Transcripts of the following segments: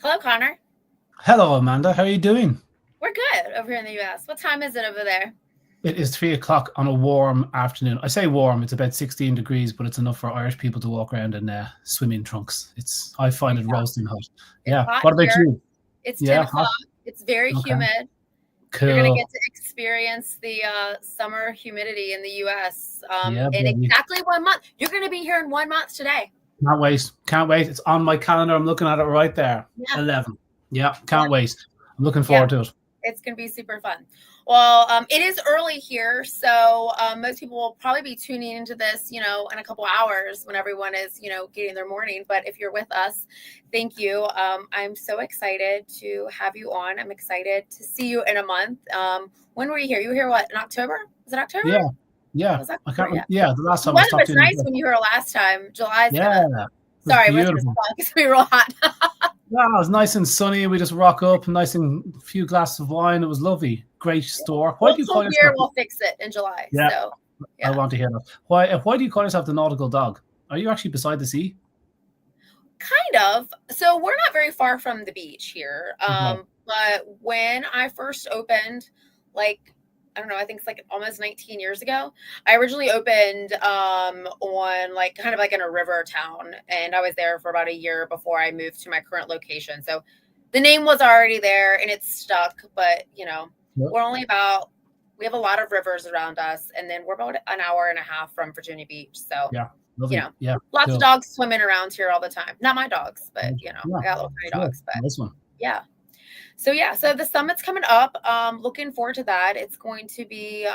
Hello, Connor. Hello, Amanda. How are you doing? We're good over here in the U.S. What time is it over there? It is 3 o'clock on a warm afternoon. I say warm, it's about 16 degrees, but it's enough for Irish people to walk around in swimming trunks. I find it Yeah, roasting hot. it's Yeah. hot What about here. you? It's 10 Yeah, o'clock. hot. It's very Okay. humid. You're going to get Cool. to experience the summer humidity in the U.S. Yeah, In buddy. exactly 1 month. You're going to be here in 1 month today. Can't wait. Can't wait. It's on my calendar. I'm looking at it right there. Yeah. 11. Yeah, Yeah. can't wait. I'm looking Yeah. forward to it. It's going to be super fun. Well, it is early here, so most people will probably be tuning into this, in a couple hours when everyone is, getting their morning. But if you're with us, thank you. I'm so excited to have you on. I'm excited to see you in a month. When were you here? You were here, what, in October? Was it October? Yeah. Yeah. Was that I can't October? remember. Yeah. Yeah, the last The time I weather stopped was in. nice when you were here last time. July's Yeah. gonna. It was Sorry, beautiful. it's gonna be real hot. Yeah, it was nice and sunny. We just rock up, nice and few glasses of wine. It was lovely. Great store. Why do you call Beer yourself? will fix it in July. Yeah, So I want to hear that. Why do you call yourself the nautical dog? Are you actually beside the sea? kind of. So we're not very far from the beach here. Okay. But when I first opened, like I don't know, I think it's like almost 19 years ago. I originally opened on like kind of like in a river town, and I was there for about a year before I moved to my current location. So the name was already there and it's stuck, but Yeah. we're only we have a lot of rivers around us, and then we're about an hour and a half from Virginia Beach. So Yeah. Lovely. Yeah. lots of Cool. dogs swimming around here all the time. Not my dogs, but Yeah. I got little tiny Cool. dogs. But Nice one. yeah. So the summit's coming up. Looking forward to that. It's going to be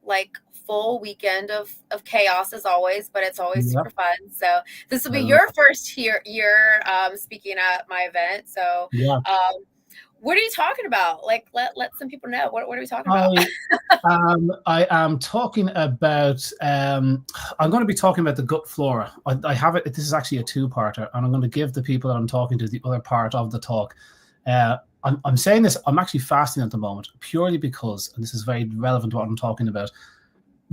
like full weekend of chaos as always, but it's always Yeah. super fun. So this will I be love your first year speaking at my event. So it. Yeah. what are you talking about? Like let some people know. What are we talking about? I am talking about. I'm going to be talking about the gut flora. I have it. This is actually a two-parter, and I'm going to give the people that I'm talking to the other part of the talk. I'm saying this. I'm actually fasting at the moment purely because, and this is very relevant to what I'm talking about.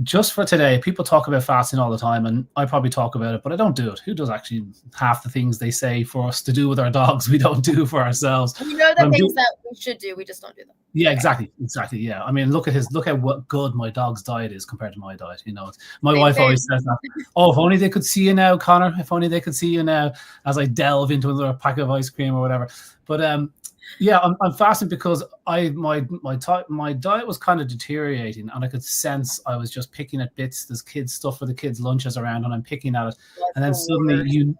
Just for today, people talk about fasting all the time, and I probably talk about it, but I don't do it. Who does actually half the things they say for us to do with our dogs, we don't do for ourselves. We know the things that we should do, we just don't do them. Yeah, exactly. Yeah. I mean, look at what good my dog's diet is compared to my diet. My wife always says that. Oh, if only they could see you now, Connor. If only they could see you now, as I delve into another pack of ice cream or whatever. But yeah, I'm fasting because my diet was kind of deteriorating, and I could sense I was just picking at bits. There's kids stuff for the kids' lunches around, and I'm picking at it. And then suddenly you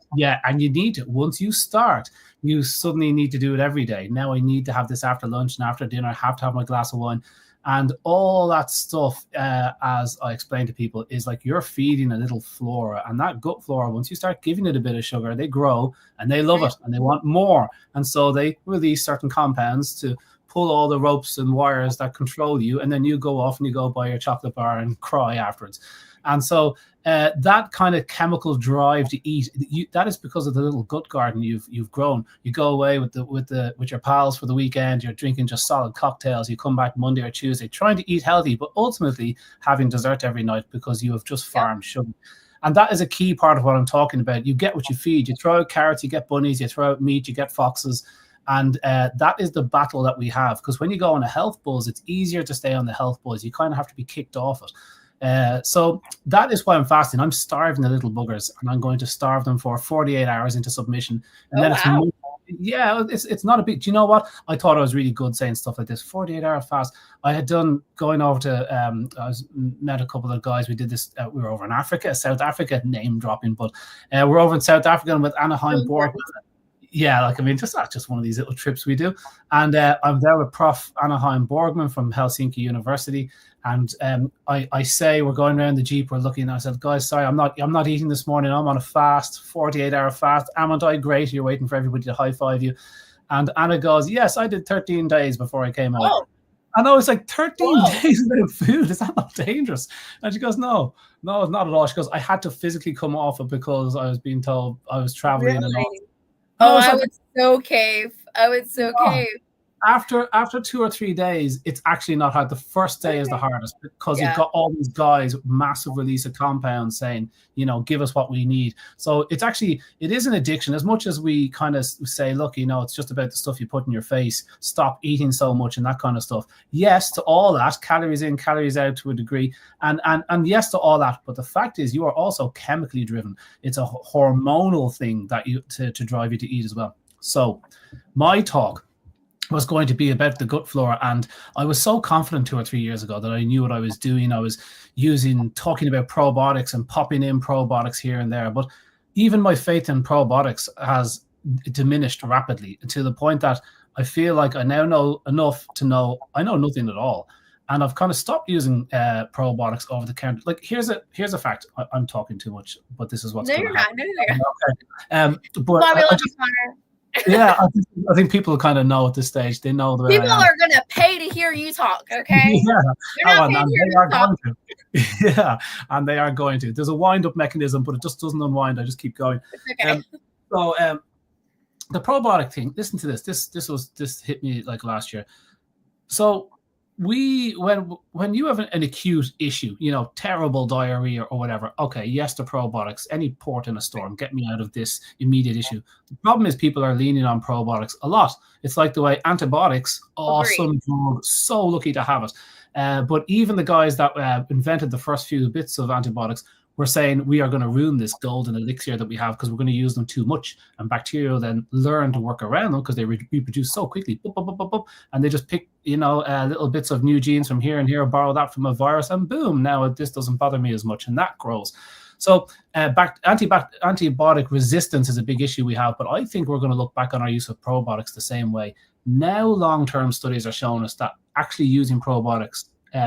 need to, once you start, you suddenly need to do it every day. Now I need to have this after lunch and after dinner. I have to have my glass of wine. And all that stuff, as I explain to people, is like you're feeding a little flora. And that gut flora, once you start giving it a bit of sugar, they grow and they love it and they want more. And so they release certain compounds to pull all the ropes and wires that control you. And then you go off and you go buy your chocolate bar and cry afterwards. And so that kind of chemical drive to eat, that is because of the little gut garden you've grown. You go away with your pals for the weekend. You're drinking just solid cocktails. You come back Monday or Tuesday trying to eat healthy, but ultimately having dessert every night because you have just farmed sugar. And that is a key part of what I'm talking about. You get what you feed. You throw out carrots, you get bunnies. You throw out meat, you get foxes. And that is the battle that we have, because when you go on a health buzz, it's easier to stay on the health buzz. You kind of have to be kicked off it. So that is why I'm fasting. I'm starving the little buggers, and I'm going to starve them for 48 hours into submission. And then it's not a big. Do you know what? I thought I was really good saying stuff like this. 48-hour fast. I had done going over to. Met a couple of guys. We did this. We were over in Africa, South Africa, name dropping, but we're over in South Africa with Anaheim Borg. Yeah, like, I mean, just one of these little trips we do. And I'm there with Prof. Anaheim Borgman from Helsinki University. And I say, we're going around the Jeep, we're looking, and I said, guys, sorry, I'm not eating this morning. I'm on a fast, 48-hour fast. Aren't I great? You're waiting for everybody to high five you. And Anna goes, yes, I did 13 days before I came out. Oh. And I was like, 13 days without food? Is that not dangerous? And she goes, no, it's not at all. She goes, I had to physically come off it because I was being told I was traveling and all. I would so cave. after 2 or 3 days, it's actually not hard. The first day is the hardest because you've got all these guys, massive release of compounds saying, give us what we need. So it is an addiction. As much as we kind of say, look, it's just about the stuff you put in your face, stop eating so much and that kind of stuff. Yes to all that, calories in, calories out to a degree, and yes to all that. But the fact is, you are also chemically driven. It's a hormonal thing that to drive you to eat as well. So my talk was going to be about the gut flora, and I was so confident 2 or 3 years ago that I knew what I was doing. I was talking about probiotics and popping in probiotics here and there, but even my faith in probiotics has diminished rapidly to the point that I feel like I now know enough to know I know nothing at all, and I've kind of stopped using probiotics over the counter. Like here's a fact. I'm talking too much, but this is what's going to happen. No, you're not. Okay. But yeah, I think people kind of know at this stage. They know that people are going to pay to hear you talk. Okay. Yeah. Yeah, and they are going to. There's a wind-up mechanism, but it just doesn't unwind. I just keep going. Okay. The probiotic thing. Listen to this. This hit me like last year. So when you have an acute issue, terrible diarrhea or whatever, okay, yes to probiotics, any port in a storm, get me out of this immediate issue. The problem is people are leaning on probiotics a lot. It's like the way antibiotics, awesome drug, so lucky to have it. But even the guys that invented the first few bits of antibiotics were saying we are going to ruin this golden elixir that we have because we're going to use them too much, and bacteria then learn to work around them because they reproduce so quickly, and they just pick little bits of new genes from here and here, borrow that from a virus, and boom, now this doesn't bother me as much, and that grows. So antibiotic resistance is a big issue we have, but I think we're going to look back on our use of probiotics the same way. Now long-term studies are showing us that actually using probiotics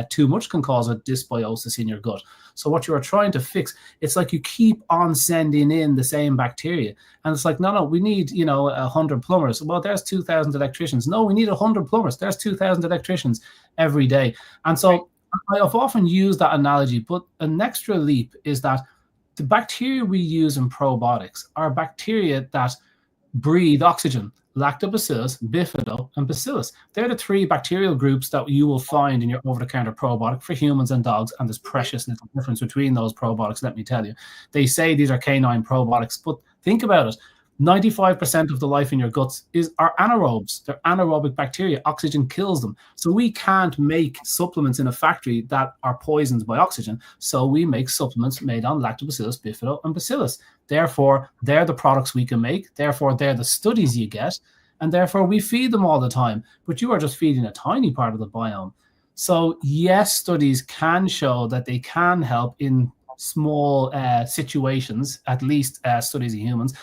too much can cause a dysbiosis in your gut. So what you are trying to fix, it's like you keep on sending in the same bacteria. And it's like, no, we need, 100 plumbers. Well, there's 2,000 electricians. No, we need 100 plumbers. There's 2,000 electricians every day. And so I've often used that analogy, but an extra leap is that the bacteria we use in probiotics are bacteria that breathe oxygen. Lactobacillus, bifido, and bacillus. They're the 3 bacterial groups that you will find in your over-the-counter probiotic for humans and dogs, and there's precious little difference between those probiotics, let me tell you. They say these are canine probiotics, but think about it. 95% of the life in your guts are anaerobes. They're anaerobic bacteria. Oxygen kills them. So we can't make supplements in a factory that are poisoned by oxygen. So we make supplements made on lactobacillus, bifido, and bacillus. Therefore, they're the products we can make. Therefore, they're the studies you get. And therefore, we feed them all the time. But you are just feeding a tiny part of the biome. So yes, studies can show that they can help in small situations, at least studies in humans,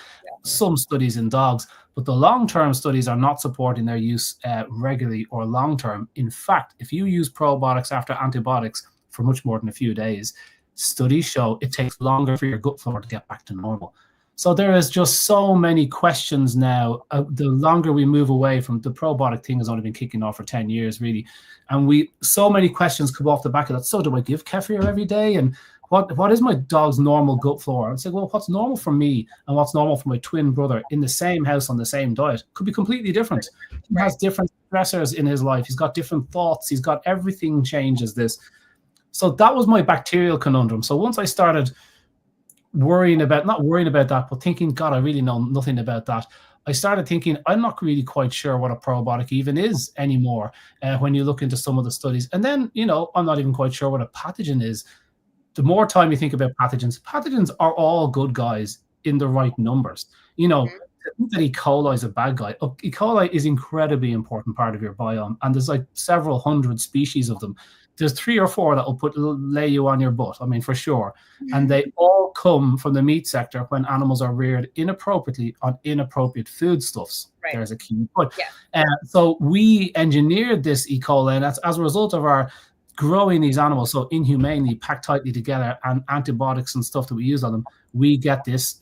some studies in dogs, but the long-term studies are not supporting their use regularly or long-term. In fact, if you use probiotics after antibiotics for much more than a few days, studies show it takes longer for your gut flora to get back to normal. So there is just so many questions now. The longer we move away from the probiotic thing has only been kicking off for 10 years, really. And so many questions come off the back of that. So do I give kefir every day? And what is my dog's normal gut flora? It's like, well, what's normal for me and what's normal for my twin brother in the same house on the same diet could be completely different. He has different stressors in his life. He's got different thoughts. He's got everything changes this. So that was my bacterial conundrum. So once I started not worrying about that, but thinking, God, I really know nothing about that, I started thinking, I'm not really quite sure what a probiotic even is anymore when you look into some of the studies. And then, I'm not even quite sure what a pathogen is. The more time you think about pathogens are all good guys in the right numbers. That E. coli is a bad guy. E. coli is incredibly important part of your biome, and there's like several hundred species of them. There's 3 or 4 that will lay you on your butt, I mean, for sure. And they all come from the meat sector when animals are reared inappropriately on inappropriate foodstuffs. Right. There's a key point. Yeah. So we engineered this E. coli, and that's as a result of our growing these animals so inhumanely, packed tightly together, and antibiotics and stuff that we use on them, we get this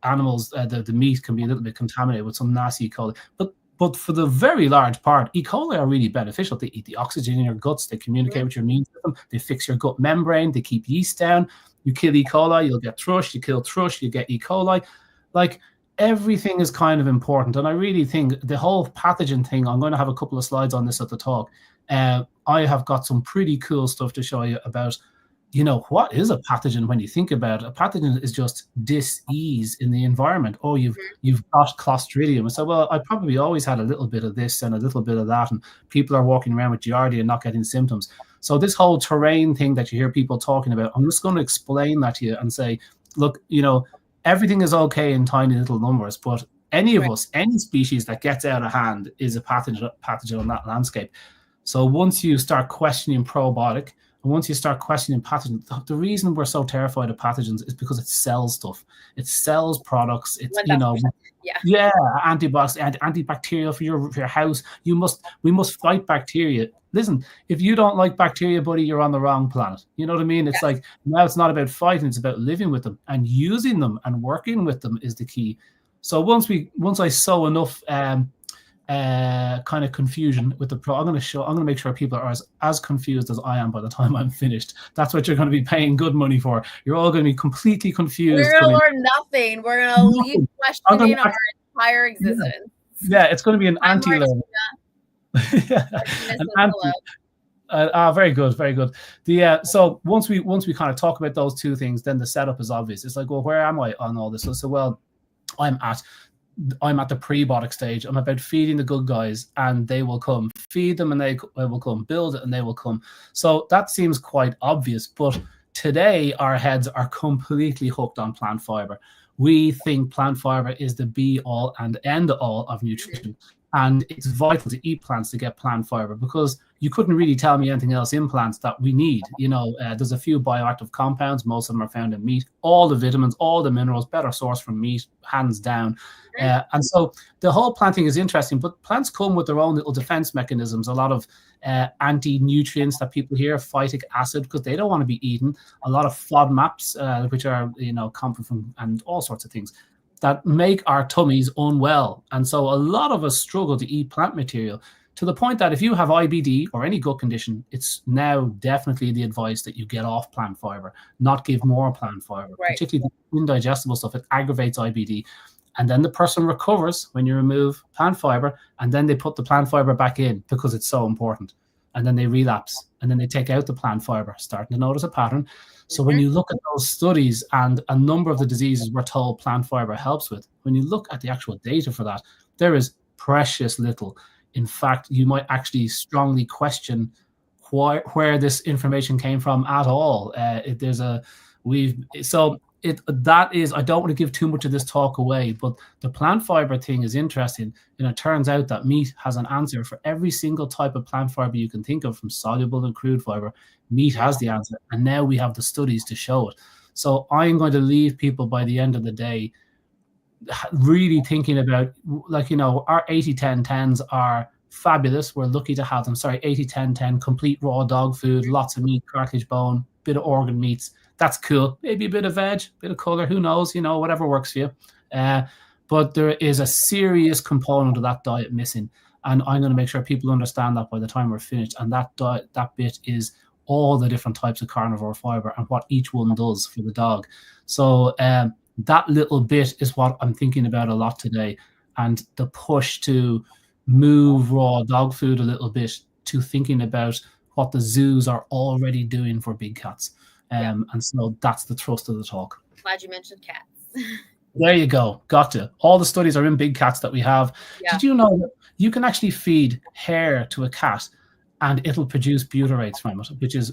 animals, the meat can be a little bit contaminated with some nasty E. coli. But for the very large part, E. coli are really beneficial. They eat the oxygen in your guts. They communicate with your immune system. They fix your gut membrane. They keep yeast down. You kill E. coli, you'll get thrush. You kill thrush, you get E. coli. Like, everything is kind of important. And I really think the whole pathogen thing, I'm going to have a couple of slides on this at the talk. I have got some pretty cool stuff to show you about, what is a pathogen when you think about it? A pathogen is just dis-ease in the environment. Oh, you've got Clostridium. So, well, I probably always had a little bit of this and a little bit of that, and people are walking around with Giardia and not getting symptoms. So this whole terrain thing that you hear people talking about, I'm just going to explain that to you and say, look, everything is okay in tiny little numbers, but any of us, any species that gets out of hand is a pathogen on that landscape. So once you start questioning probiotic, and once you start questioning pathogens, the reason we're so terrified of pathogens is because it sells stuff. It sells products. It's, antibiotics, antibacterial for your house. We must fight bacteria. Listen, if you don't like bacteria, buddy, you're on the wrong planet. You know what I mean? It's like, now it's not about fighting, it's about living with them, and using them and working with them is the key. So once I sow enough kind of confusion with the I'm going to make sure people are as confused as I am by the time I'm finished. That's what you're going to be paying good money for. You're all going to be completely confused. We're going to learn nothing. We're going to leave questioning our entire existence. Yeah, it's going to be an anti-learning. Very good, very good. So once we kind of talk about those two things, then the setup is obvious. It's like, well, where am I on all this? So well, I'm at the prebiotic stage. I'm about feeding the good guys, and they will come. Feed them, and they will come. Build it, and they will come. So that seems quite obvious. But today, our heads are completely hooked on plant fiber. We think plant fiber is the be-all and end-all of nutrition. And it's vital to eat plants to get plant fiber, because you couldn't really tell me anything else in plants that we need. There's a few bioactive compounds. Most of them are found in meat. All the vitamins, all the minerals, better source from meat, hands down. And so the whole plant thing is interesting, but plants come with their own little defense mechanisms. A lot of anti-nutrients that people hear, phytic acid, because they don't want to be eaten. A lot of FODMAPs, which are, come from, and all sorts of things that make our tummies unwell. And so a lot of us struggle to eat plant material, to the point that if you have IBD or any gut condition, it's now definitely the advice that you get off plant fiber, not give more plant fiber, particularly the indigestible stuff. It aggravates IBD. And then the person recovers when you remove plant fiber, and then they put the plant fiber back in because it's so important. And then they relapse, and then they take out the plant fiber, starting to notice a pattern. So when you look at those studies and a number of the diseases we're told plant fiber helps with, when you look at the actual data for that, there is precious little. In fact, you might actually strongly question where this information came from at all. I don't want to give too much of this talk away, but the plant fiber thing is interesting. And it turns out that meat has an answer for every single type of plant fiber you can think of, from soluble and crude fiber. Meat has the answer. And now we have the studies to show it. So I'm going to leave people by the end of the day really thinking about, our 80-10-10s are fabulous. We're lucky to have them. 80-10-10, complete raw dog food, lots of meat, cartilage, bone, bit of organ meats. That's cool. Maybe a bit of veg, bit of color, who knows, whatever works for you. But there is a serious component of that diet missing. And I'm going to make sure people understand that by the time we're finished. And that bit is all the different types of carnivore fiber and what each one does for the dog. So that little bit is what I'm thinking about a lot today. And the push to move raw dog food a little bit to thinking about what the zoos are already doing for big cats. And so that's the thrust of the talk. Glad you mentioned cats. There you go. Gotcha. All the studies are in big cats that we have. Yeah. Did you know that you can actually feed hair to a cat and it'll produce butyrates from it, which is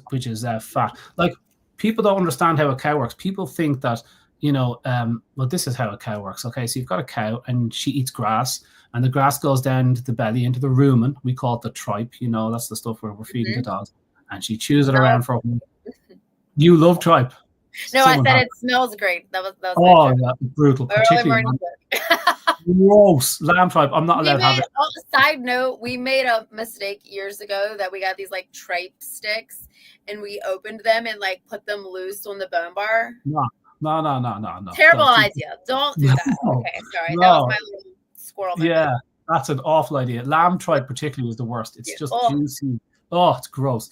fat? Like, people don't understand how a cow works. People think that, well, this is how a cow works. Okay, so you've got a cow and she eats grass, and the grass goes down into the belly, into the rumen. We call it the tripe. That's the stuff where we're feeding the dogs. And she chews it around for a while. You love tripe. No, I said it smells great. That was brutal. Particularly gross lamb tripe. I'm not allowed to have it. Side note, we made a mistake years ago that we got these tripe sticks, and we opened them and put them loose on the bone bar. No. Terrible idea. Don't do that. Okay, sorry. That was my little squirrel. Yeah, that's an awful idea. Lamb tripe particularly is the worst. It's just juicy. Oh, it's gross.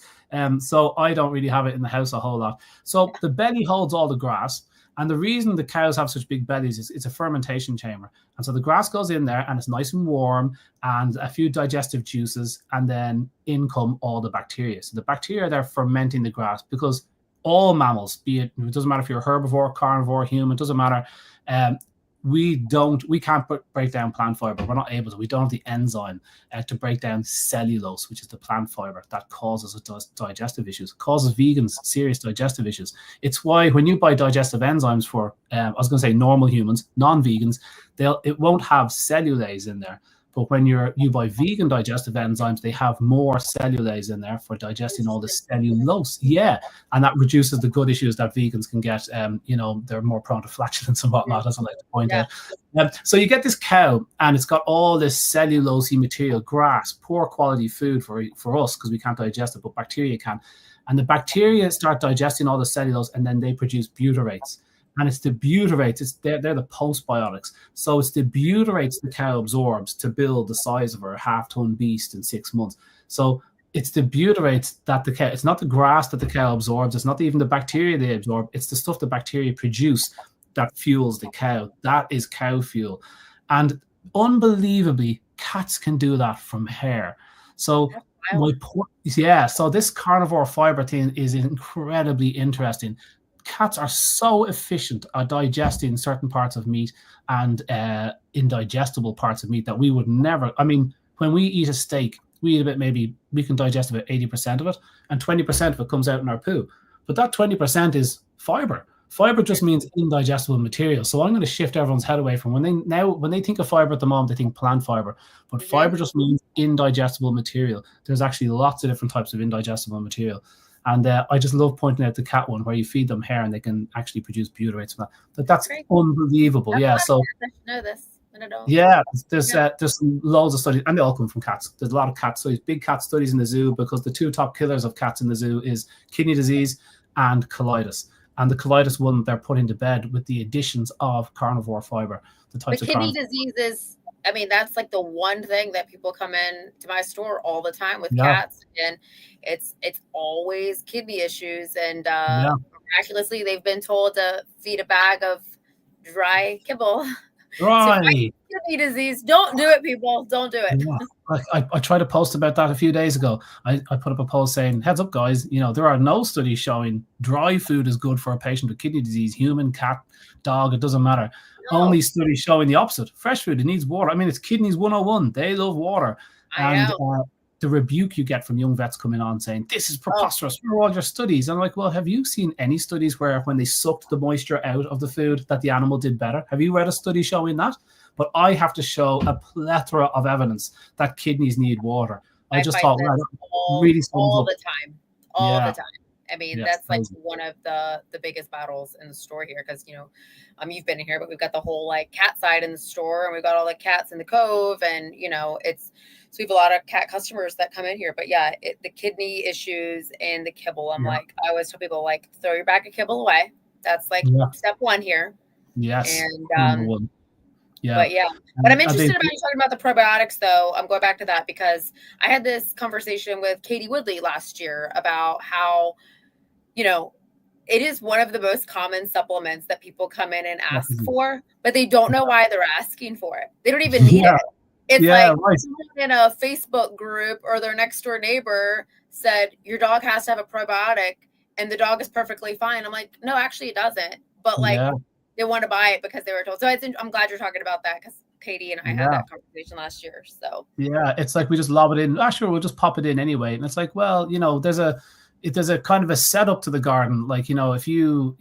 So I don't really have it in the house a whole lot. So the belly holds all the grass, And the reason the cows have such big bellies is it's a fermentation chamber. And so the grass goes in there and it's nice and warm and a few digestive juices, and then in come all the bacteria. So the bacteria are there fermenting the grass, because all mammals, it doesn't matter if you're a herbivore, carnivore, human, it doesn't matter. We can't break down plant fiber. We're not able to. We don't have the enzyme to break down cellulose, which is the plant fiber that causes digestive issues. It causes vegans serious digestive issues. It's why when you buy digestive enzymes for, I was going to say normal humans, non-vegans, it won't have cellulase in there. But when you buy vegan digestive enzymes, they have more cellulase in there for digesting all the cellulose. Yeah, and that reduces the gut issues that vegans can get. They're more prone to flatulence and whatnot, as I like to point out. So you get this cow, and it's got all this cellulosey material, grass, poor quality food for us because we can't digest it, but bacteria can. And the bacteria start digesting all the cellulose, and then they produce butyrates. And it's the butyrates, they're the postbiotics. So it's the butyrates the cow absorbs to build the size of her half-ton beast in 6 months. So it's the butyrates that the cow, it's not the grass that the cow absorbs, it's not even the bacteria they absorb, it's the stuff the bacteria produce that fuels the cow. That is cow fuel. And unbelievably, cats can do that from hair. So so this carnivore fiber thing is incredibly interesting. Cats are so efficient at digesting certain parts of meat and indigestible parts of meat that we would never. I mean, when we eat a steak, we eat maybe we can digest about 80% of it, and 20% of it comes out in our poo. But that 20% is fiber. Fiber just means indigestible material. So I'm going to shift everyone's head away from when they think of fiber at the moment, they think plant fiber. But fiber just means indigestible material. There's actually lots of different types of indigestible material. And I just love pointing out the cat one where you feed them hair and they can actually produce butyrates from that. That's unbelievable. I should know this. I don't. Yeah, there's loads of studies, and they all come from cats. There's a lot of cat studies, big cat studies in the zoo, because the two top killers of cats in the zoo is kidney disease and colitis. And the colitis one, they're put into bed with the additions of carnivore fiber. The kidney disease is, I mean, that's like the one thing that people come in to my store all the time with cats, and it's always kidney issues. And miraculously, they've been told to feed a bag of dry kibble. Right. Kidney disease. Don't do it, people. Don't do it. Yeah. I tried to post about that a few days ago. I put up a post saying, heads up, guys, there are no studies showing dry food is good for a patient with kidney disease, human, cat, dog, it doesn't matter. No. Only studies showing the opposite. Fresh food, it needs water. I mean, it's kidneys 101. They love water. And the rebuke you get from young vets coming on saying, this is preposterous. Where are all your studies? And I'm like, well, have you seen any studies where when they sucked the moisture out of the food that the animal did better? Have you read a study showing that? But I have to show a plethora of evidence that kidneys need water. I just thought, really all the time. All the time. I mean, that's like one of the biggest battles in the store here, because you've been in here, but we've got the whole like cat side in the store, and we've got all the cats in the cove, and so we have a lot of cat customers that come in here. But the kidney issues and the kibble, I always tell people, like, throw your bag of kibble away. That's like step one here. Yes. And but I'm interested about you talking about the probiotics, though. I'm going back to that because I had this conversation with Katie Woodley last year about how it is one of the most common supplements that people come in and ask for, but they don't know why they're asking for it. They don't even need it. It's someone in a Facebook group or their next door neighbor said, your dog has to have a probiotic and the dog is perfectly fine. I'm like, no, actually it doesn't. But they want to buy it because they were told. So I'm glad you're talking about that, because Katie and I had that conversation last year. So it's like we just lob it in. Sure, we'll just pop it in anyway. And it's like, well, there's a kind of a setup to the garden. Like, if you,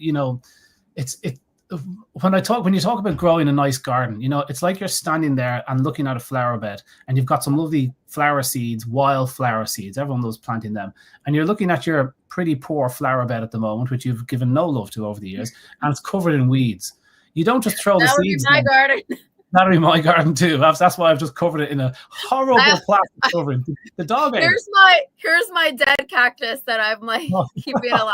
when you talk about growing a nice garden, it's like you're standing there and looking at a flower bed, and you've got some lovely flower seeds, wild flower seeds. Everyone loves planting them. And you're looking at your pretty poor flower bed at the moment, which you've given no love to over the years, and it's covered in weeds. You don't just throw the seeds. That would be my garden. That'll be my garden too. That's why I've just covered it in a horrible plastic covering. The dog ate. Here's my dead cactus that I'm like keeping alive.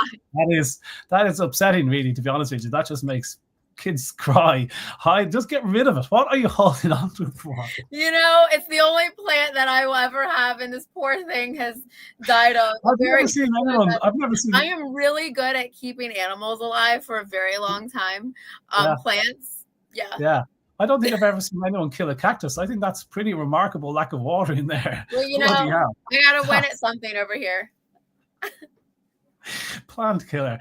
That is upsetting, really, to be honest with you. That just makes kids cry. Hi, just get rid of it. What are you holding on to for? It's the only plant that I will ever have, and this poor thing has died of. I've never seen. I am really good at keeping animals alive for a very long time. Plants, yeah. I don't think I've ever seen anyone kill a cactus. I think that's pretty remarkable lack of water in there. Well, I gotta win at something over here. Plant killer.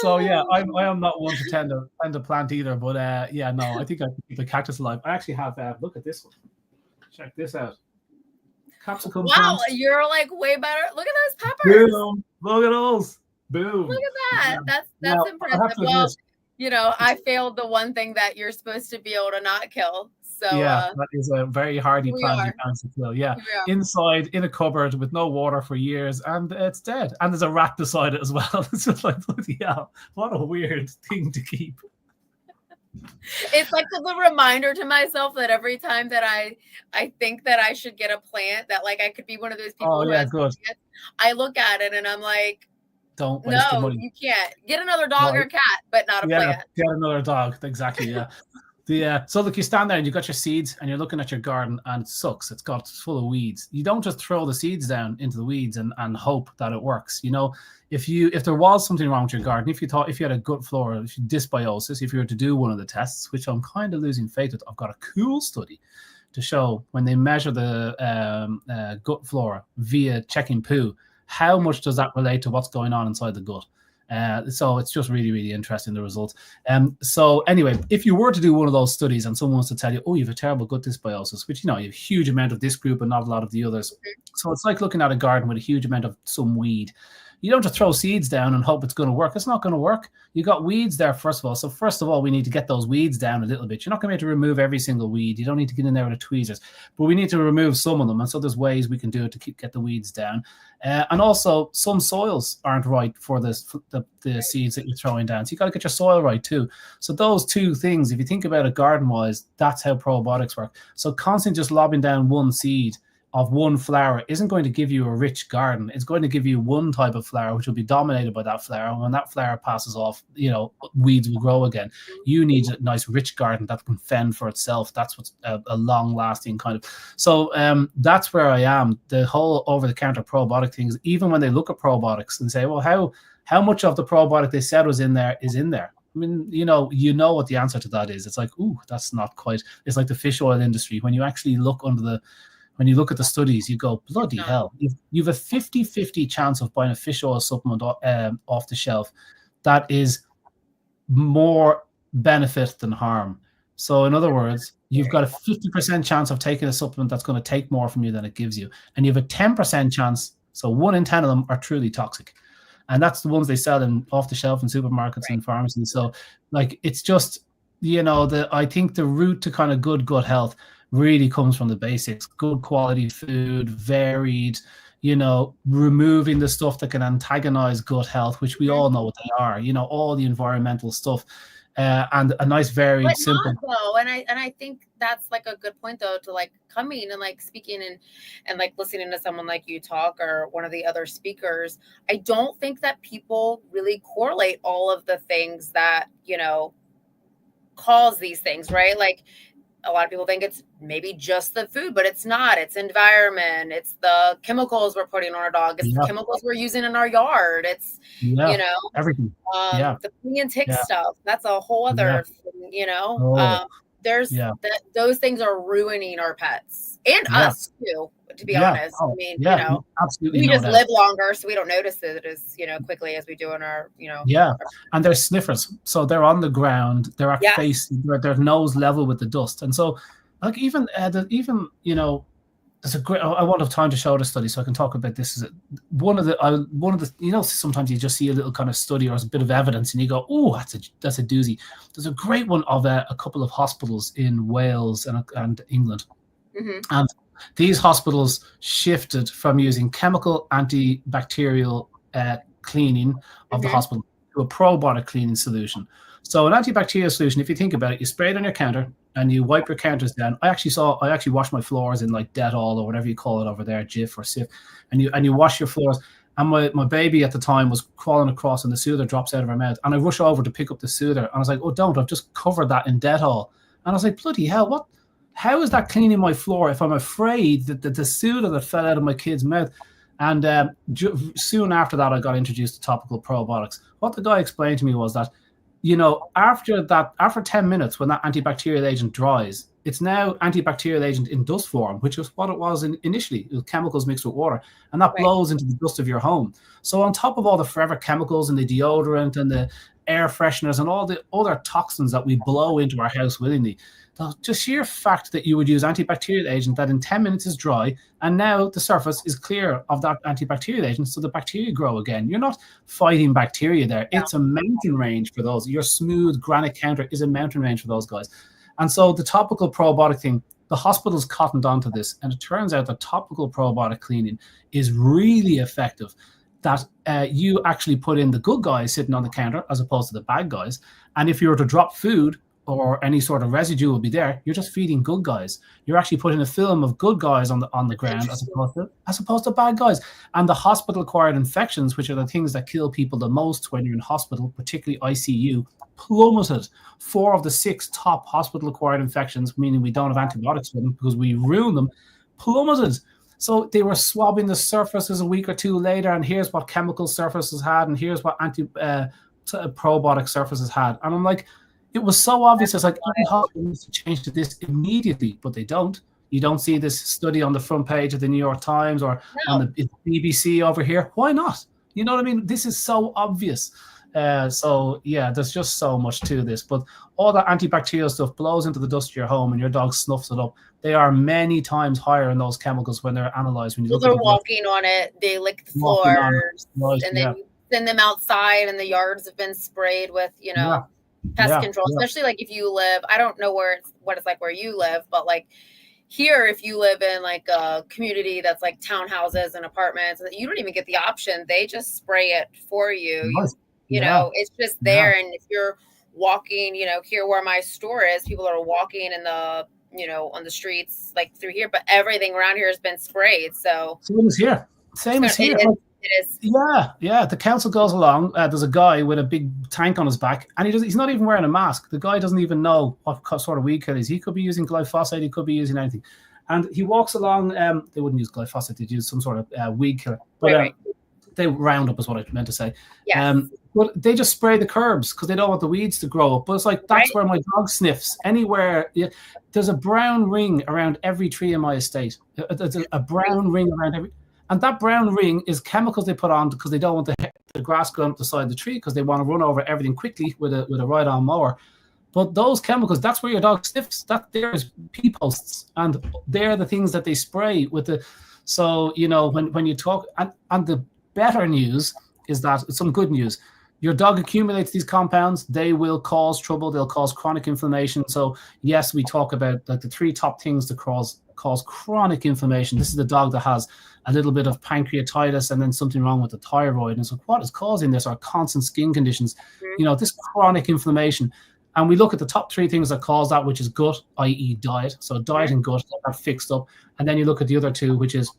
So yeah, I am not one to tend a plant either, but no, I think I can keep the cactus alive. I actually have look at this one. Check this out. Capsicum plants. You're like way better. Look at those peppers. Boom. Look at those. Boom. Look at that. That's now, impressive. Well, I failed the one thing that you're supposed to be able to not kill. So that is a very hardy plant you can't kill. Yeah. Inside in a cupboard with no water for years, and it's dead. And there's a rat beside it as well. It's just like, bloody hell, what a weird thing to keep. It's like a reminder to myself that every time that I think that I should get a plant, that like I could be one of those people who has good. Plants, I look at it and I'm like, don't waste the money. You can't. Get another dog or cat, but not a plant. Get another dog. Exactly, yeah. So look, you stand there and you've got your seeds and you're looking at your garden and it sucks. It's full of weeds. You don't just throw the seeds down into the weeds and hope that it works. If there was something wrong with your garden, if you had a gut flora, dysbiosis, if you were to do one of the tests, which I'm kind of losing faith with, I've got a cool study to show when they measure the gut flora via checking poo, how much does that relate to what's going on inside the gut? So it's just really, really interesting, the results. So anyway, if you were to do one of those studies and someone was to tell you, oh, you have a terrible gut dysbiosis, which, you have a huge amount of this group and not a lot of the others. So it's like looking at a garden with a huge amount of some weed. You don't just throw seeds down and hope it's going to work. It's not going to work. You got weeds there, first of all. So first of all, we need to get those weeds down a little bit. You're not going to be able to remove every single weed. You don't need to get in there with the tweezers, but we need to remove some of them. And so there's ways we can do it to get the weeds down. And also some soils aren't right for the seeds that you're throwing down. So you got to get your soil right too. So those two things, if you think about it garden-wise, that's how probiotics work. So constantly just lobbing down one seed of one flower isn't going to give you a rich garden. It's going to give you one type of flower, which will be dominated by that flower. And when that flower passes off, weeds will grow again. You need a nice rich garden that can fend for itself. That's what's a long-lasting kind of. So that's where I am. The whole over-the-counter probiotic things, even when they look at probiotics and say, well, how much of the probiotic they said was in there is in there? I mean, you know what the answer to that is. It's like, ooh, that's not quite. It's like the fish oil industry. When you actually look when you look at the studies, you go, bloody hell, you've a 50-50 chance of buying a fish oil supplement off the shelf that is more benefit than harm. So in other words, you've got a 50% chance of taking a supplement that's going to take more from you than it gives you. And you have a 10% chance, so 1 in 10 of them are truly toxic. And that's the ones they sell off the shelf in supermarkets and pharmacies. So like, it's just, I think the route to kind of good gut health really comes from the basics: good quality food, varied, removing the stuff that can antagonize gut health, which we all know what they are, all the environmental stuff, and a nice varied, simple. And I think that's like a good point though, to like coming and like speaking and like listening to someone like you talk, or one of the other speakers. I don't think that people really correlate all of the things that, cause these things, right? Like, a lot of people think it's maybe just the food, but it's not. It's environment. It's the chemicals we're putting on our dog. It's the chemicals we're using in our yard. It's, everything. The flea and tick stuff. That's a whole other thing, those things are ruining our pets and us too, to be honest. I mean, absolutely, we just live longer, so we don't notice it as quickly as we do in our, and they're sniffers, so they're on the ground, they're at face, their nose level with the dust, and so like even there's a great. I won't have time to show the study, so I can talk about this. Is one of the sometimes you just see a little kind of study or a bit of evidence, and you go, "Oh, that's a doozy." There's a great one of a couple of hospitals in Wales and England, and these hospitals shifted from using chemical antibacterial cleaning of the hospital to a probiotic cleaning solution. So an antibacterial solution, if you think about it, you spray it on your counter and you wipe your counters down. I actually wash my floors in like Dettol or whatever you call it over there, Jif or Sif, and you wash your floors. And my baby at the time was crawling across and the soother drops out of her mouth. And I rush over to pick up the soother. And I was like, oh, don't. I've just covered that in Dettol. And I was like, bloody hell, what? How is that cleaning my floor if I'm afraid that the soother that fell out of my kid's mouth? And soon after that, I got introduced to topical probiotics. What the guy explained to me was that, after 10 minutes, when that antibacterial agent dries, it's now antibacterial agent in dust form, which is what it was initially. It was chemicals mixed with water, and that blows into the dust of your home. So on top of all the forever chemicals and the deodorant and the air fresheners and all the other toxins that we blow into our house willingly, the sheer fact that you would use antibacterial agent that in 10 minutes is dry, and now the surface is clear of that antibacterial agent, so the bacteria grow again. You're not fighting bacteria there. It's a mountain range for those. Your smooth granite counter is a mountain range for those guys. And so the topical probiotic thing, the hospitals cottoned onto this, and it turns out that topical probiotic cleaning is really effective. That you actually put in the good guys sitting on the counter as opposed to the bad guys. And if you were to drop food or any sort of residue will be there, you're just feeding good guys. You're actually putting a film of good guys on the ground as opposed to bad guys. And the hospital-acquired infections, which are the things that kill people the most when you're in hospital, particularly ICU, plummeted. 4 of the 6 top hospital-acquired infections, meaning we don't have antibiotics for them because we ruin them, plummeted. So they were swabbing the surfaces a week or 2 later, and here's what chemical surfaces had, and here's what probiotic surfaces had. And I'm like, it was so obvious. It's like, every hospital needs to change to this immediately, but they don't. You don't see this study on the front page of the New York Times or on the BBC over here. Why not? You know what I mean? This is so obvious. So yeah, there's just so much to this. But all that antibacterial stuff blows into the dust of your home, and your dog snuffs it up. They are many times higher in those chemicals when they're analyzed. When you they're walking on it, they lick the floors, and then you send them outside, and the yards have been sprayed with, pest control. Especially like if you live, I don't know what it's like where you live, but like here, if you live in like a community that's like townhouses and apartments, you don't even get the option. They just spray it for you. Nice. You know, it's just there. And if you're walking, here where my store is, people are walking in the, on the streets, like through here, but everything around here has been sprayed. So same as here. It is. Yeah. The council goes along. There's a guy with a big tank on his back, and he's not even wearing a mask. The guy doesn't even know what sort of weed kill it is. He could be using glyphosate. He could be using anything. And he walks along. They wouldn't use glyphosate. They'd use some sort of weed killer. But they Roundup is what I meant to say. Yes. But they just spray the curbs because they don't want the weeds to grow up. But it's like, that's where my dog sniffs. Anywhere. There's a brown ring around every tree in my estate. There's a brown ring around every. And that brown ring is chemicals they put on because they don't want the grass going up the side of the tree, because they want to run over everything quickly with a ride-on mower. But those chemicals, that's where your dog sniffs. That there's pee posts, and they're the things that they spray with the. So when you talk, and the better news is that it's some good news. Your dog accumulates these compounds. They will cause trouble. They'll cause chronic inflammation. So yes, we talk about like the 3 top things to cause chronic inflammation. This is the dog that has a little bit of pancreatitis and then something wrong with the thyroid. And so what is causing this are constant skin conditions, this chronic inflammation. And we look at the top 3 things that cause that, which is gut, i.e. diet. So diet and gut are fixed up. And then you look at the other 2, which is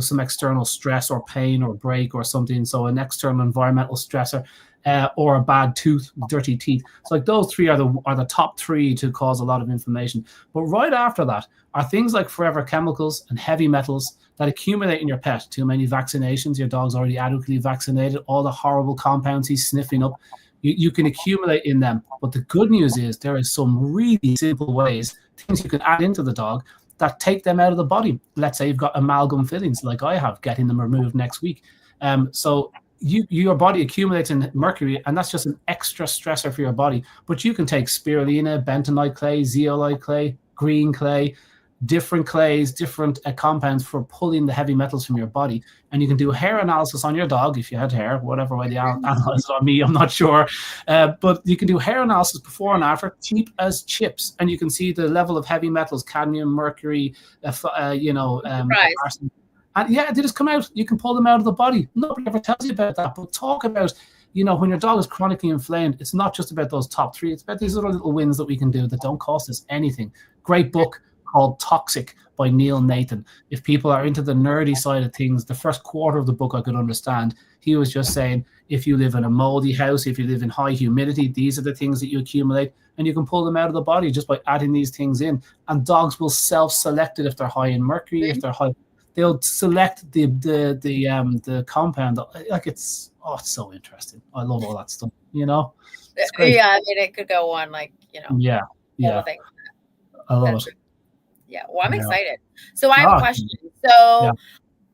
some external stress or pain or break or something. So an external environmental stressor or a bad tooth, dirty teeth. So like those 3 are the top 3 to cause a lot of inflammation. But right after that are things like forever chemicals and heavy metals that accumulate in your pet. Too many vaccinations. Your dog's already adequately vaccinated. All the horrible compounds he's sniffing up. You can accumulate in them. But the good news is there is some really simple ways, things you can add into the dog that take them out of the body. Let's say you've got amalgam fillings like I have, getting them removed next week. So your body accumulates in mercury, and that's just an extra stressor for your body. But you can take spirulina, bentonite clay, zeolite clay, green clay, different clays, different compounds for pulling the heavy metals from your body. And you can do hair analysis on your dog if you had hair, whatever way they analyze it on me, I'm not sure. But you can do hair analysis before and after, cheap as chips, and you can see the level of heavy metals, cadmium, mercury, arsenic. And yeah, they just come out. You can pull them out of the body. Nobody ever tells you about that. But talk about, when your dog is chronically inflamed, it's not just about those top 3. It's about these other little wins that we can do that don't cost us anything. Great book, called Toxic by Neil Nathan. If people are into the nerdy side of things, the first quarter of the book I could understand. He was just saying, if you live in a moldy house, if you live in high humidity, these are the things that you accumulate, and you can pull them out of the body just by adding these things in. And dogs will self-select it if they're high in mercury, if they're high. They'll select the compound. Like it's so interesting. I love all that stuff. It's great. Yeah, I mean, it could go on Yeah. all the things. I love it. Yeah. Well, I'm excited. So I have a question. So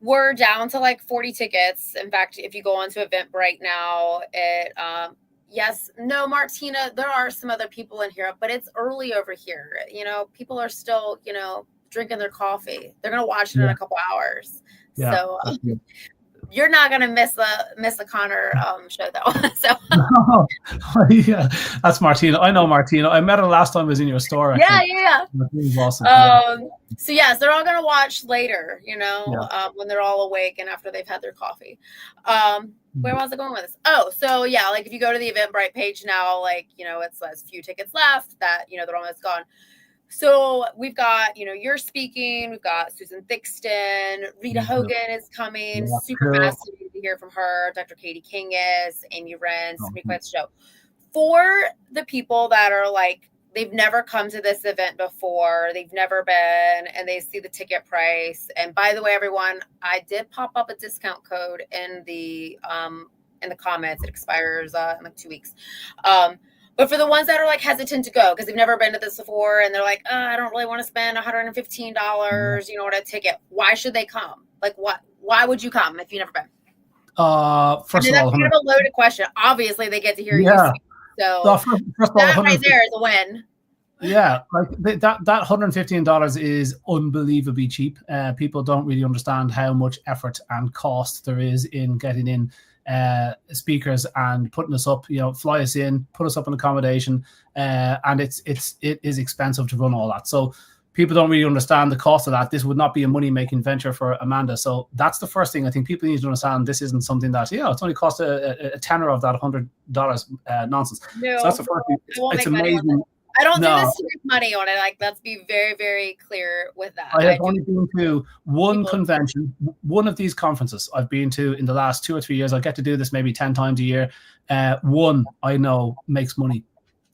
we're down to like 40 tickets. In fact, if you go onto Eventbrite now, Martina, there are some other people in here, but it's early over here. People are still, drinking their coffee. They're going to watch it in a couple hours. Yeah. So you're not going to miss the Conor show though. So yeah, that's Martina. I know Martina. I met her last time I was in your store. Actually. Yeah. Awesome. So yes, they're all going to watch later, when they're all awake and after they've had their coffee. Where was I going with this? Oh, so yeah, like if you go to the Eventbrite page now, like, it says few tickets left, that, they're almost gone. So we've got, you're speaking, we've got Susan Thixton, Rita Hogan is coming, super fascinating to hear from her, Dr. Katie King is, Amy Wren, Sydney Quet's show. For the people that are like, they've never come to this event before, they've never been, and they see the ticket price. And by the way, everyone, I did pop up a discount code in the comments. It expires in like 2 weeks. But for the ones that are like hesitant to go because they've never been to this before and they're like, I don't really want to spend $115, on a ticket. Why should they come? Like, why would you come if you've never been? First of all, that's kind of a loaded question. Obviously, they get to hear you speak. So first of all, that right there is a win. Yeah, like that $115 is unbelievably cheap. People don't really understand how much effort and cost there is in getting in speakers and putting us up, fly us in, put us up in accommodation, and it is expensive to run all that. So people don't really understand the cost of that. This would not be a money-making venture for Amanda. So that's the first thing I think people need to understand. This isn't something that, it's only cost a tenner of that $100 nonsense. No, so that's the first thing. It's amazing. I don't do this to make money on it. Like, let's be very, very clear with that. I have only been to one convention, one of these conferences I've been to in the last 2 or 3 years. I get to do this maybe 10 times a year. One I know makes money.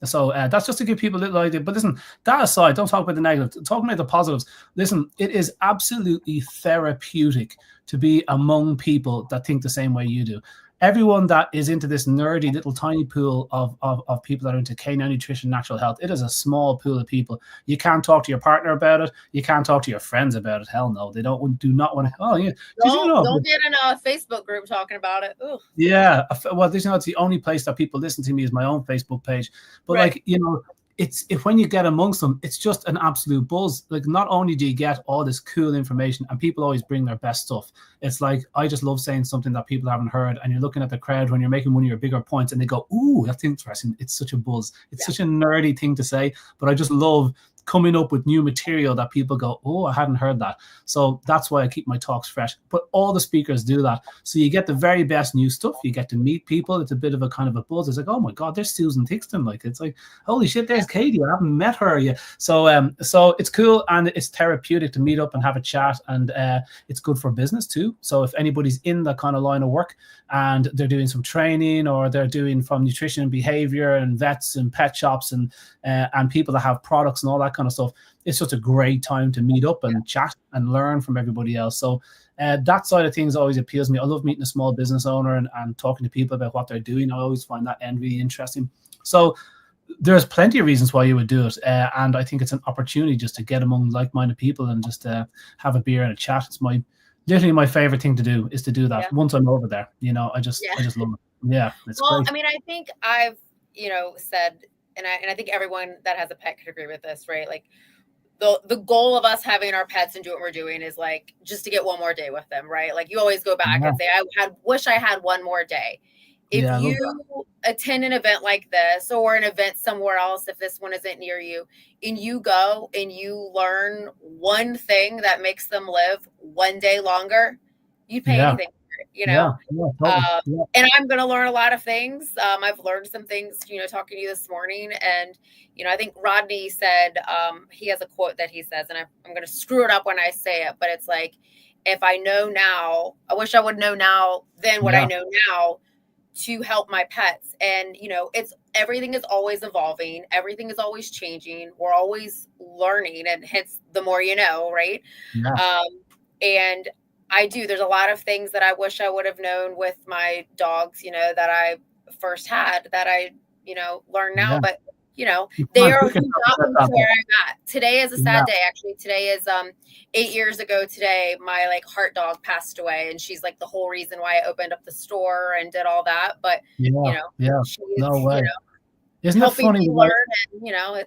So that's just to give people a little idea. But listen, that aside, don't talk about the negative. Talk about the positives. Listen, it is absolutely therapeutic to be among people that think the same way you do. Everyone that is into this nerdy little tiny pool of people that are into canine nutrition, natural health, it is a small pool of people. You can't talk to your partner about it. You can't talk to your friends about it. Hell no, they do not want to. Oh yeah, don't get in a Facebook group talking about it. Ooh. Yeah, well, it's the only place that people listen to me is my own Facebook page. But right. If when you get amongst them, it's just an absolute buzz. Like, not only do you get all this cool information, and people always bring their best stuff. It's like, I just love saying something that people haven't heard, and you're looking at the crowd when you're making one of your bigger points, and they go, "Ooh, that's interesting." It's such a buzz. It's such a nerdy thing to say, but I just love coming up with new material that people go, "Oh, I hadn't heard that." So that's why I keep my talks fresh. But all the speakers do that. So you get the very best new stuff. You get to meet people. It's a bit of a kind of a buzz. It's like, oh my God, there's Susan Thixton. Like, it's like, holy shit, there's Katie. I haven't met her yet. So it's cool, and it's therapeutic to meet up and have a chat, and it's good for business too. So if anybody's in that kind of line of work and they're doing some training, or they're doing from nutrition and behavior and vets and pet shops and people that have products and all that kind of stuff, it's just a great time to meet up and chat and learn from everybody else. So that side of things always appeals to me. I love meeting a small business owner and talking to people about what they're doing. I always find that end really interesting. So there's plenty of reasons why you would do it, and I think it's an opportunity just to get among like-minded people and just have a beer and a chat. It's literally my favorite thing to do, is to do that once I'm over there. I just love it. Yeah, it's great. I mean, I think I've said, and I think everyone that has a pet could agree with this, right? Like, the goal of us having our pets and doing what we're doing is like just to get one more day with them, right? Like, you always go back and say, I wish I had one more day. If you attend an event like this, or an event somewhere else, if this one isn't near you, and you go and you learn one thing that makes them live one day longer, you'd pay anything for it. you Yeah, know. yeah, totally. Yeah, And I'm going to learn a lot of things. I've learned some things, you know, talking to you this morning. And, you know, I think Rodney said, he has a quote that he says, and I'm going to screw it up when I say it, but it's like, if I know now, I wish I would know now than what I yeah, know now to help my pets. And, you know, everything is always evolving. Everything is always changing. We're always learning, and hence the more you know, right? yeah, And there's a lot of things that I wish I would have known with my dogs, you know, that I first had that I, you know, learn now, yeah. but you know, You they can't, are you who can talk got about me to that, where but I'm at. Today is a yeah, sad day. Actually, today is 8 years ago today, my like heart dog passed away, and she's like the whole reason why I opened up the store and did all that. But you yeah, know, yeah. she's, No you way. know, Isn't it helping funny me the way? learn, and you know,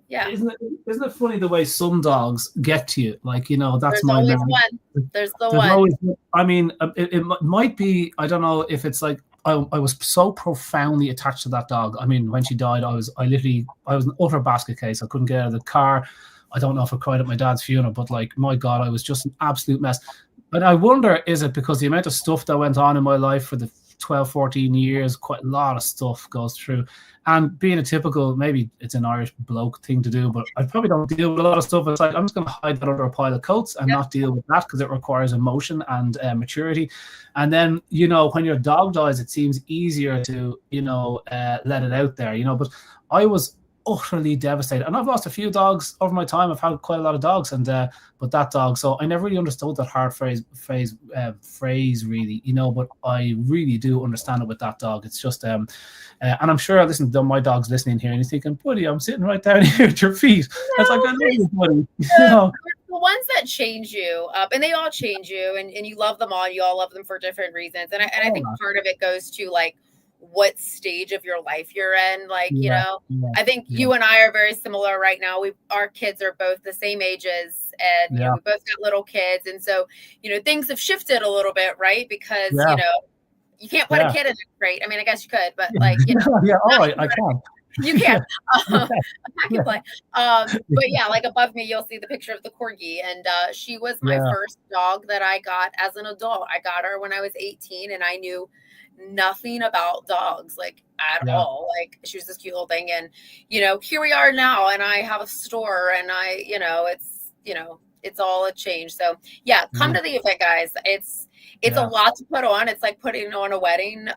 yeah, Isn't it funny the way some dogs get to you? Like, you know, that's there's my always man. one. There's the There's one. always, I mean, it might be, I don't know if it's like, I was so profoundly attached to that dog. I mean, when she died, I was an utter basket case. I couldn't get out of the car. I don't know if I cried at my dad's funeral, but like, my God, I was just an absolute mess. But I wonder, is it because the amount of stuff that went on in my life for the 12, 14 years, quite a lot of stuff goes through. And being a typical, maybe it's an Irish bloke thing to do, but I probably don't deal with a lot of stuff. It's like, I'm just going to hide that under a pile of coats and Yep. not deal with that because it requires emotion and maturity. And then, you know, when your dog dies, it seems easier to, you know, let it out there, you know. But I was utterly devastated. And I've lost a few dogs over my time. I've had quite a lot of dogs, and but that dog, so I never really understood that hard phrase really, you know, but I really do understand it with that dog. It's just and I'm sure, listen, my dog's listening here and he's thinking, buddy, I'm sitting right down here at your feet. It's like, I know you, buddy. You know? The ones that change you, and they all change you, and you love them all. You all love them for different reasons, and I think part of it goes to like what stage of your life you're in. Like, you know, I think you and I are very similar right now. Our kids are both the same ages, and you know, we both got little kids, and so you know, things have shifted a little bit, right? Because you know, you can't put a kid in a crate. I mean, I guess you could, but like, you know, yeah, all right, I can. You can. I can play. But yeah, like above me, you'll see the picture of the corgi. And she was my first dog that I got as an adult. I got her when I was 18, and I knew nothing about dogs, like at all. Like, she was this cute little thing. And, you know, here we are now, and I have a store, and it's all a change. So yeah, come to the event, guys. It's a lot to put on. It's like putting on a wedding.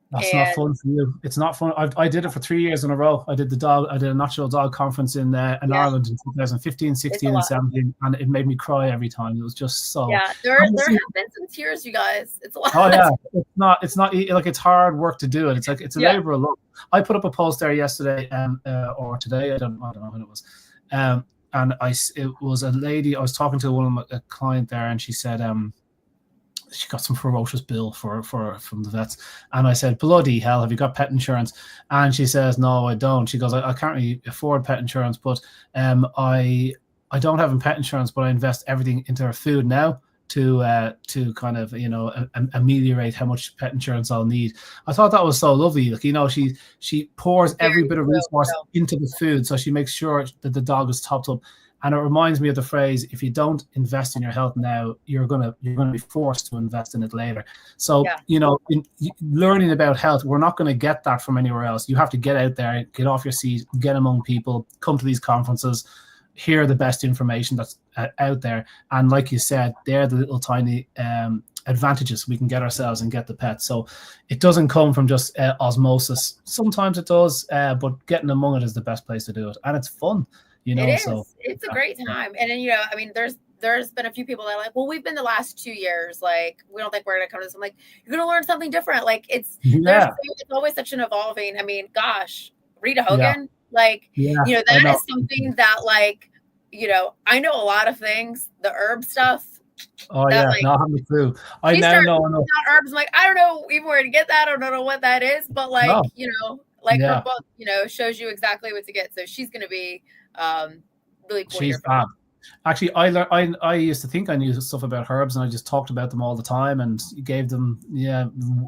That's not fun for you. It's not fun. I did it for 3 years in a row. I did a natural dog conference in Ireland in 2015, 16, and 17, and it made me cry every time. It was just so. Yeah, there have been some tears, you guys. It's a lot. Oh yeah, it's not like, it's hard work to do it. It's like, it's a labor of love. I put up a post there yesterday, or today. I don't know when it was. And it was a lady. I was talking to a client there, and she said, she got some ferocious bill from the vets, and I said, bloody hell, have you got pet insurance? And she says, no, I don't. She goes, I can't really afford pet insurance, but I don't have pet insurance, but I invest everything into her food now to kind of, you know, ameliorate how much pet insurance I'll need. I thought that was so lovely. Like, you know, she pours every bit of resource into the food, so she makes sure that the dog is topped up. And it reminds me of the phrase, if you don't invest in your health now, you're gonna be forced to invest in it later. So, you know, in learning about health, we're not going to get that from anywhere else. You have to get out there, get off your seat, get among people, come to these conferences, hear the best information that's out there. And like you said, they're the little tiny advantages we can get ourselves and get the pets. So it doesn't come from just osmosis. Sometimes it does, but getting among it is the best place to do it. And it's fun. You know, it is. So it's a great time. And then, you know, I mean, there's been a few people that are like, well, we've been the last 2 years, like, we don't think we're gonna come to this. I'm like, you're gonna learn something different. Like, it's always such an evolving. I mean, gosh, Rita Hogan, like, you know, that is something that, like, you know, I know a lot of things, the herb stuff. Oh that, like, not having a clue. I now know herbs. Like, I don't know even where to get that. I don't know what that is, but like, you know, like her book, you know, shows you exactly what to get. So she's gonna be really cool. She's fab. Actually, I used to think I knew stuff about herbs, and I just talked about them all the time and gave them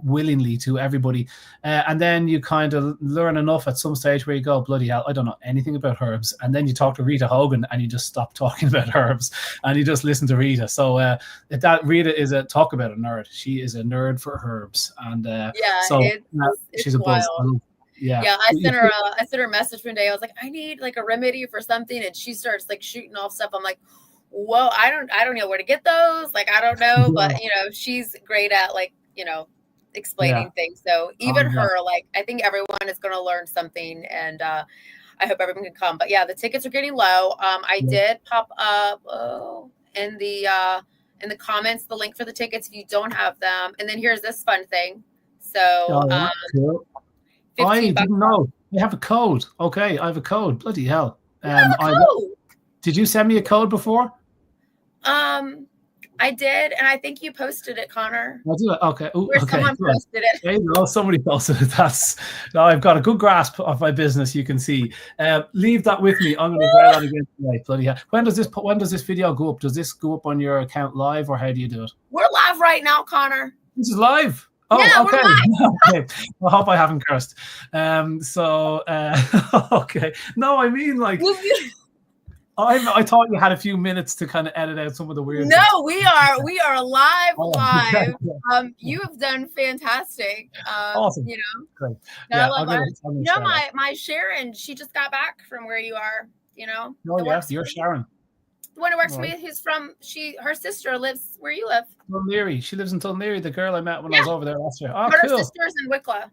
willingly to everybody. And then you kind of learn enough at some stage where you go, bloody hell, I don't know anything about herbs. And then you talk to Rita Hogan, and you just stop talking about herbs, and you just listen to Rita. So that Rita is talk about a nerd. She is a nerd for herbs, and she's a buzz. Yeah, I sent her a message one day. I was like, I need like a remedy for something, and she starts like shooting off stuff. I'm like, whoa, I don't know where to get those. Like, I don't know, but she's great at like explaining things. So even her, like, I think everyone is going to learn something, and I hope everyone can come. But yeah, the tickets are getting low. I did pop up in the comments the link for the tickets if you don't have them. And then here's this fun thing. So. Cool. I didn't know. I have a code. Okay, I have a code. Bloody hell. Did you send me a code before? I did, and I think you posted it, Connor. I did. Okay. Ooh, someone posted it. Okay, no, somebody posted it. I've got a good grasp of my business. You can see. Leave that with me. I'm going to try that again tonight. Bloody hell. When does this video go up? Does this go up on your account live, or how do you do it? We're live right now, Connor. This is live. Oh, yeah, okay. Okay. I hope I haven't cursed. Okay. No, I mean, like, I thought you had a few minutes to kind of edit out some of the weird. No, we are live. You have done fantastic. Awesome. Great. My Sharon, she just got back from where you are. Oh yeah, you're Sharon. The one who works for me, her sister lives where you live. Tulneary. She lives in Tulneary, the girl I met when I was over there last year. Oh, her cool. sister's in Wicklow.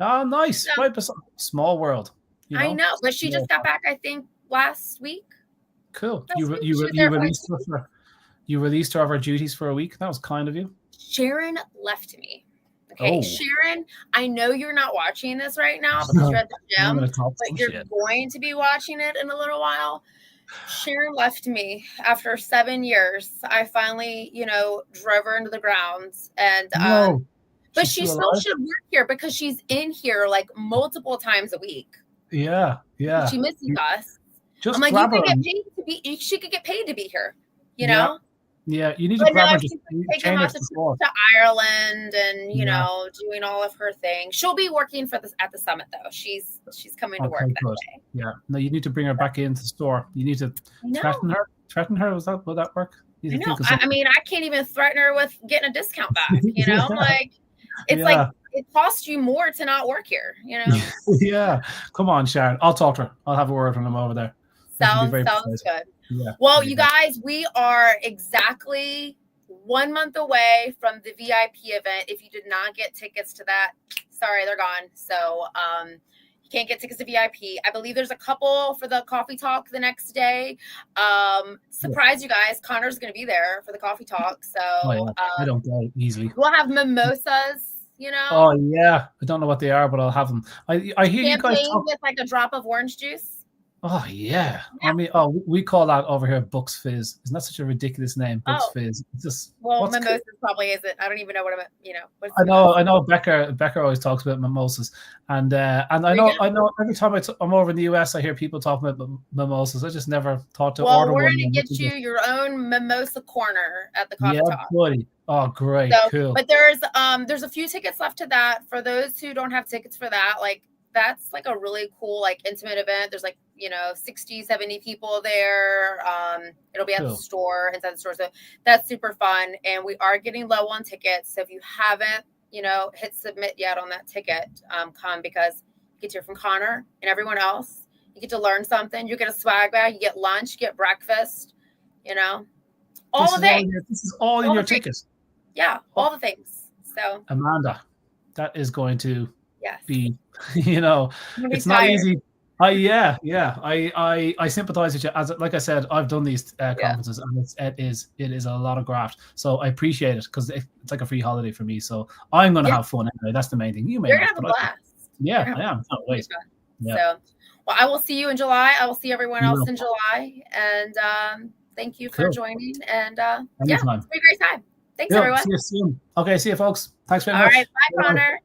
Oh, nice. Yeah. Right, small world. I know, but she just got back, I think, last week. Cool. You released her of her duties for a week. That was kind of you. Sharon left me. Okay, Sharon, I know you're not watching this right now because you're at the gym, but you're going to be watching it in a little while. Sharon left me after 7 years. I finally, drove her into the grounds, and but she still should work here because she's in here like multiple times a week. Yeah. She misses us. Just I'm like, you could get paid to be. She could get paid to be here. Yeah, you need to grab her. She's taking lots of trips to Ireland and doing all of her things. She'll be working at the summit though. She's coming to work that day. Yeah, no, you need to bring her back into the store. You need to threaten her. Threaten her. Will that work? I know. I mean, I can't even threaten her with getting a discount back. Like it's like it costs you more to not work here. Yeah, come on, Sharon. I'll talk to her. I'll have a word when I'm over there. Sounds good. Yeah. Well, you guys, we are exactly 1 month away from the VIP event. If you did not get tickets to that, sorry, they're gone. So you can't get tickets to VIP. I believe there's a couple for the coffee talk the next day. Surprise you guys, Connor's going to be there for the coffee talk. So I don't go easily. We'll have mimosas. Oh yeah, I don't know what they are, but I'll have them. I hear you guys talk with like a drop of orange juice. Oh yeah. I mean, we call that over here Bucks Fizz. Isn't that such a ridiculous name, Bucks Fizz? It's just mimosas probably isn't. I don't even know what I know. Becker always talks about mimosas, and I know every time I'm over in the US, I hear people talking about mimosas. I just never thought to order one. Well, we're gonna get you your own mimosa corner at the coffee talk. Buddy. Oh, great, cool. But there's a few tickets left to that. For those who don't have tickets for that, like that's like a really cool, like intimate event. There's like 60, 70 people there. It'll be at the store, inside the store. So that's super fun. And we are getting low on tickets. So if you haven't, hit submit yet on that ticket, come because you get to hear from Connor and everyone else. You get to learn something. You get a swag bag. You get lunch. You get breakfast. All the things. This is all in your tickets. Yeah, all the things. So Amanda, that is going to be, it's not easy. I sympathize with you. As like I said, I've done these conferences, and it is a lot of graft. So I appreciate it because it's like a free holiday for me. So I'm going to have fun anyway. That's the main thing. You're gonna have a blast. I am. Can't wait. Yeah. So, well, I will see you in July. I will see everyone else in July, and thank you for joining. And it's been a great time. Thanks, everyone. See you soon. Okay, see you, folks. Thanks very much. All right, bye, Connor.